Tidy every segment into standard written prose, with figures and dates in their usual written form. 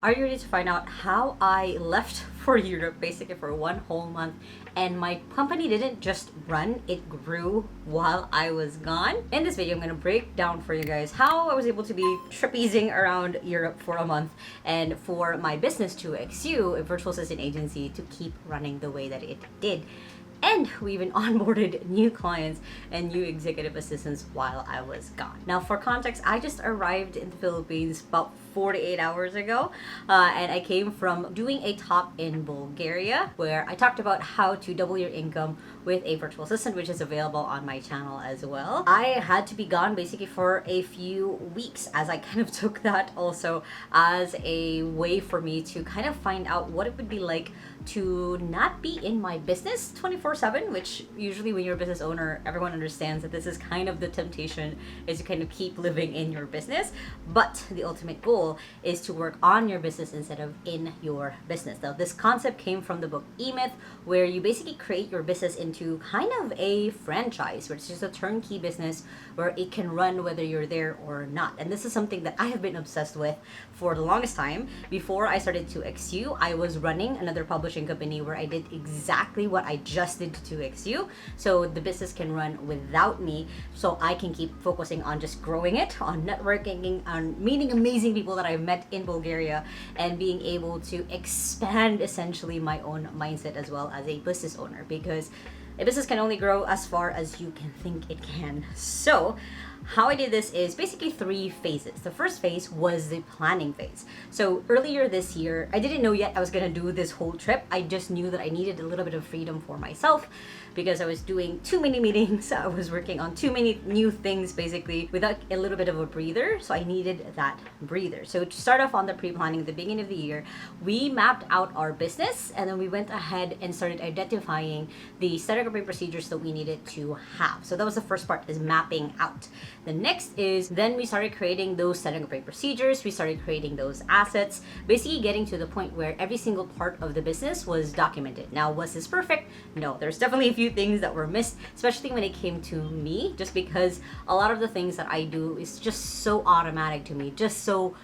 Are you ready to find out how I left for Europe basically for 1 whole month and my company didn't just run, it grew while I was gone? In this video, I'm going to break down for you guys how I was able to be trapezing around Europe for a month and for my business to XU, a virtual assistant agency, to keep running the way that it did. And we even onboarded new clients and new executive assistants while I was gone. Now, for context, I just arrived in the Philippines about 48 hours ago, and I came from doing a talk in Bulgaria where I talked about how to double your income with a virtual assistant, which is available on my channel as well. I had to be gone basically for a few weeks, as I kind of took that also as a way for me to kind of find out what it would be like to not be in my business 24/7, which usually when you're a business owner, everyone understands that this is kind of the temptation, is to kind of keep living in your business. But the ultimate goal is to work on your business instead of in your business. Now, this concept came from the book E-Myth, where you basically create your business into kind of a franchise, where it's just a turnkey business where it can run whether you're there or not. And this is something that I have been obsessed with for the longest time. Before I started to XU, I was running another publishing company where I did exactly what I just did to XU. So the business can run without me, so I can keep focusing on just growing it, on networking, on meeting amazing people that I've met in Bulgaria, and being able to expand essentially my own mindset as well as a business owner, because a business can only grow as far as you can think it can. So how I did this is basically 3 phases. The first phase was the planning phase. So earlier this year, I didn't know yet I was going to do this whole trip. I just knew that I needed a little bit of freedom for myself because I was doing too many meetings. I was working on too many new things basically without a little bit of a breather. So I needed that breather. So to start off on the pre-planning at the beginning of the year, we mapped out our business and then we went ahead and started identifying the standard operating procedures that we needed to have. So that was the first part, is mapping out. The next is then we started creating those standard operating procedures. We started creating those assets, basically getting to the point where every single part of the business was documented. Now, was this perfect? No, there's definitely a few things that were missed, especially when it came to me, just because a lot of the things that I do is just so automatic to me, just so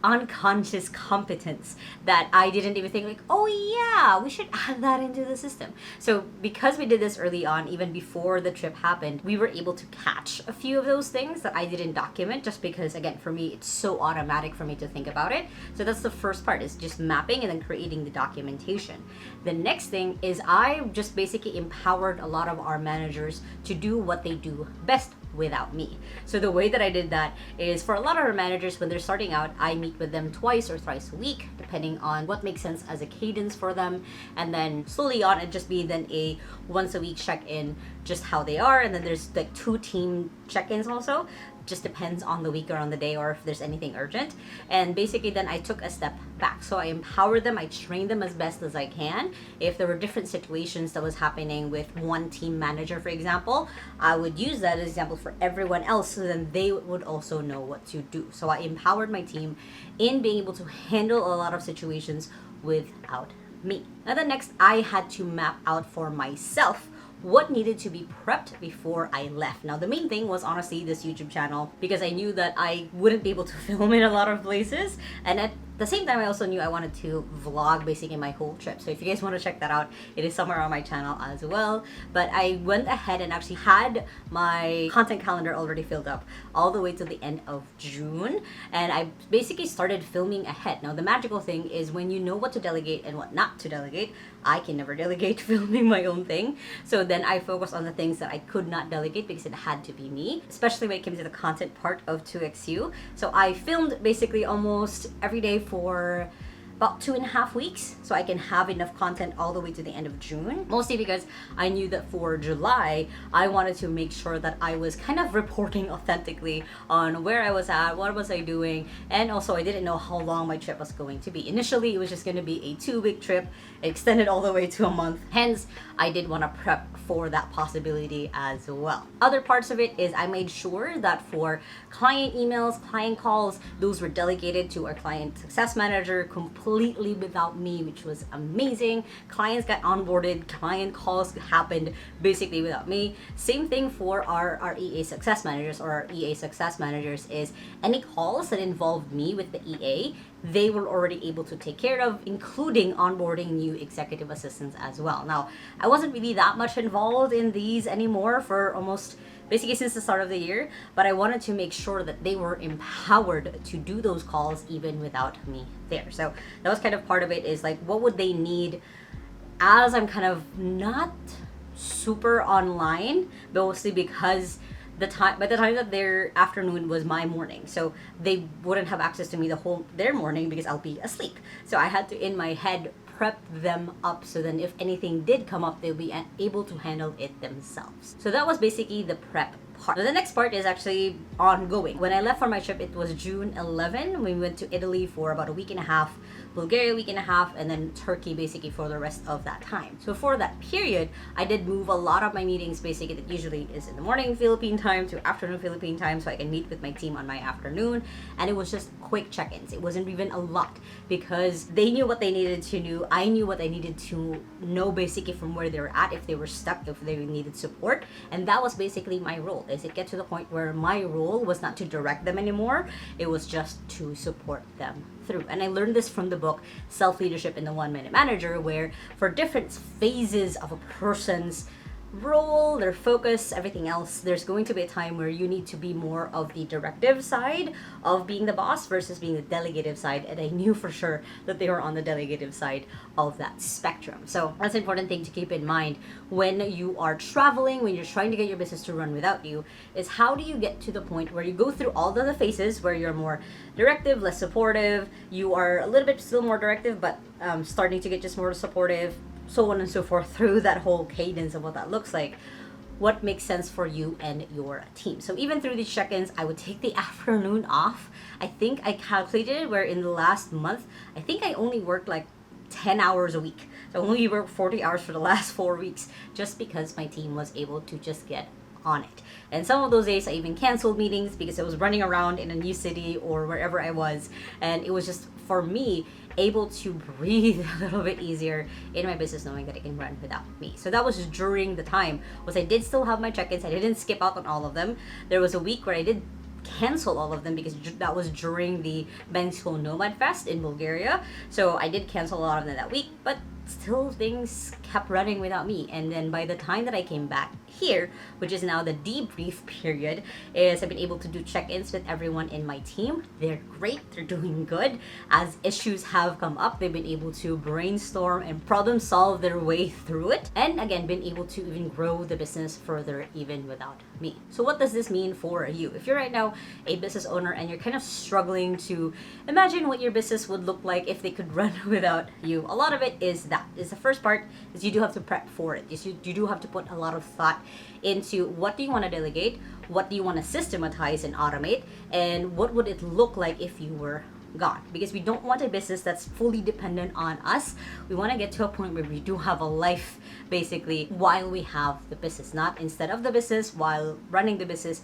unconscious competence that I didn't even think like, oh yeah, we should add that into the system. So because we did this early on, even before the trip happened, we were able to catch a few of those things that I didn't document, just because again, for me, it's so automatic for me to think about it. So that's the first part, is just mapping and then creating the documentation. The next thing is I just basically empowered a lot of our managers to do what they do best without me. So the way that I did that is, for a lot of our managers, when they're starting out, I meet with them twice or thrice a week, depending on what makes sense as a cadence for them. And then slowly on, it just be then a once a week check-in, just how they are. And then there's like 2 team check-ins also. Just depends on the week or on the day, or if there's anything urgent. And basically then I took a step back. So I empowered them, I trained them as best as I can. If there were different situations that was happening with one team manager, for example, I would use that as an example for everyone else, so then they would also know what to do. So I empowered my team in being able to handle a lot of situations without me. Now the next, I had to map out for myself what needed to be prepped before I left. Now, the main thing was honestly this YouTube channel, because I knew that I wouldn't be able to film in a lot of places. And at the same time, I also knew I wanted to vlog basically my whole trip. So if you guys want to check that out, it is somewhere on my channel as well. But I went ahead and actually had my content calendar already filled up all the way to the end of June. And I basically started filming ahead. Now, the magical thing is when you know what to delegate and what not to delegate, I can never delegate filming my own thing. So then I focused on the things that I could not delegate because it had to be me, especially when it came to the content part of 2XU. So I filmed basically almost every day for about 2.5 weeks, so I can have enough content all the way to the end of June. Mostly because I knew that for July, I wanted to make sure that I was kind of reporting authentically on where I was at, what was I doing, and also I didn't know how long my trip was going to be. Initially, it was just going to be a 2-week trip, extended all the way to a month. Hence, I did want to prep for that possibility as well. Other parts of it is I made sure that for client emails, client calls, those were delegated to our client success manager completely without me, which was amazing. Clients got onboarded, client calls happened basically without me. Same thing for our EA success managers, or our EA success managers, is any calls that involved me with the EA they were already able to take care of, including onboarding new executive assistants as well. Now, I wasn't really that much involved in these anymore for almost basically since the start of the year, but I wanted to make sure that they were empowered to do those calls even without me there. So that was kind of part of it, is like, what would they need as I'm kind of not super online, mostly because by the time that their afternoon was my morning, so they wouldn't have access to me their morning because I'll be asleep. So I had to, in my head, prep them up so then if anything did come up, they'll be able to handle it themselves. So that was basically the prep part. So the next part is actually ongoing. When I left for my trip, it was June 11. We went to Italy for about a week and a half, Bulgaria a week and a half, and then Turkey basically for the rest of that time. So for that period, I did move a lot of my meetings basically that usually is in the morning Philippine time to afternoon Philippine time, so I can meet with my team on my afternoon. And it was just quick check-ins. It wasn't even a lot because they knew what they needed to know. I knew what I needed to know basically from where they were at, if they were stuck, if they needed support. And that was basically my role. Is it get to the point where my role was not to direct them anymore, it was just to support them through. And I learned this from the book Self-Leadership in the 1-Minute Manager, where for different phases of a person's role, their focus, everything else, there's going to be a time where you need to be more of the directive side of being the boss versus being the delegative side. And I knew for sure that they were on the delegative side of that spectrum. So that's an important thing to keep in mind when you are traveling, when you're trying to get your business to run without you, is how do you get to the point where you go through all the phases where you're more directive, less supportive, you are a little bit still more directive, but starting to get just more supportive, so on and so forth, through that whole cadence of what that looks like. What makes sense for you and your team. So even through these check-ins, I would take the afternoon off. I think I calculated where in the last month, I think I only worked like 10 hours a week. So I only worked 40 hours for the last 4 weeks, just because my team was able to just get on it. And some of those days I even canceled meetings because I was running around in a new city or wherever I was, and it was just, for me, able to breathe a little bit easier in my business, knowing that it can run without me. So that was during the time was I did still have my check-ins. I didn't skip out on all of them. There was a week where I did cancel all of them because that was during the Bensko Nomad Fest in Bulgaria. So I did cancel a lot of them that week, but still things kept running without me. And then by the time that I came back here, which is now the debrief period, is I've been able to do check-ins with everyone in my team. They're great, they're doing good. As issues have come up, they've been able to brainstorm and problem solve their way through it, and again been able to even grow the business further even without me. So what does this mean for you? If you're right now a business owner and you're kind of struggling to imagine what your business would look like if they could run without you, a lot of it is the first part is you do have to prep for it. You do have to put a lot of thought into what do you want to delegate, what do you want to systematize and automate, and what would it look like if you were gone. Because we don't want a business that's fully dependent on us. We want to get to a point where we do have a life basically while we have the business, not instead of the business while running the business.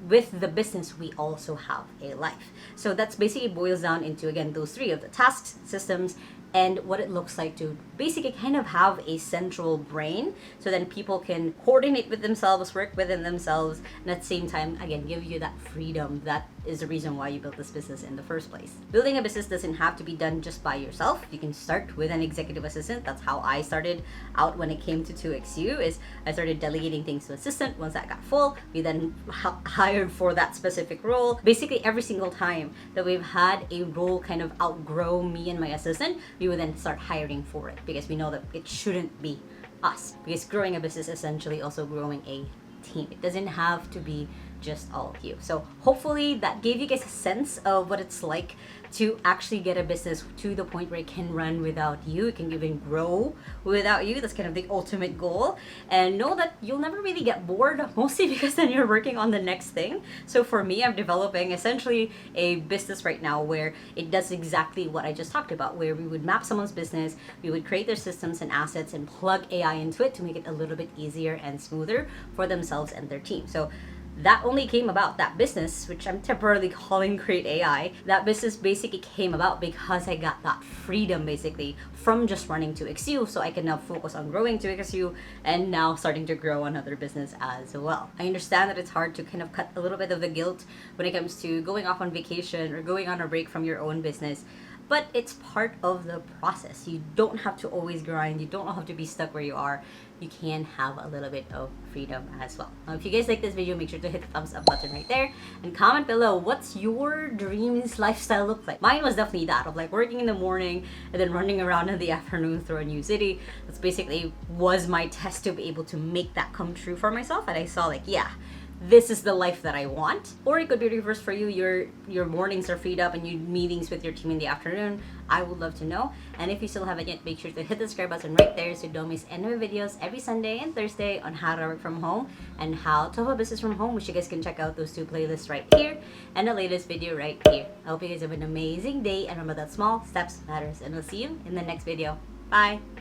With the business we also have a life. So that's basically boils down into, again, those three of the tasks, systems, and what it looks like to basically kind of have a central brain, so then people can coordinate with themselves, work within themselves, and at the same time, again, give you that freedom. That is the reason why you built this business in the first place. Building a business doesn't have to be done just by yourself. You can start with an executive assistant. That's how I started out when it came to 2XU, is I started delegating things to assistant. Once that got full, we then hired for that specific role. Basically, every single time that we've had a role kind of outgrow me and my assistant, we would then start hiring for it, because we know that it shouldn't be us. Because growing a business is essentially also growing a team. It doesn't have to be just all of you. So hopefully that gave you guys a sense of what it's like to actually get a business to the point where it can run without you. It can even grow without you. That's kind of the ultimate goal. And know that you'll never really get bored, mostly because then you're working on the next thing. So for me, I'm developing essentially a business right now where it does exactly what I just talked about, where we would map someone's business, we would create their systems and assets and plug AI into it to make it a little bit easier and smoother for themselves and their team. So that only came about, that business, which I'm temporarily calling Create AI, that business basically came about because I got that freedom basically from just running 2XU, so I can now focus on growing 2XU and now starting to grow another business as well. I understand that it's hard to kind of cut a little bit of the guilt when it comes to going off on vacation or going on a break from your own business. but it's part of the process. You don't have to always grind. You don't have to be stuck where you are. You can have a little bit of freedom as well. Now, if you guys like this video, make sure to hit the thumbs up button right there and comment below, what's your dreams lifestyle look like? Mine was definitely that of like working in the morning and then running around in the afternoon through a new city. That's basically was my test to be able to make that come true for myself. And I saw like, yeah, this is the life that I want. Or it could be reverse for you. Your mornings are freed up and you meetings with your team in the afternoon. I would love to know. And if you still haven't yet, make sure to hit the subscribe button right there so you don't miss any of my videos every Sunday and Thursday on how to work from home and how to have a business from home, which you guys can check out those two playlists right here and the latest video right here. I hope you guys have an amazing day, and remember that small steps matters, and I'll see you in the next video. Bye!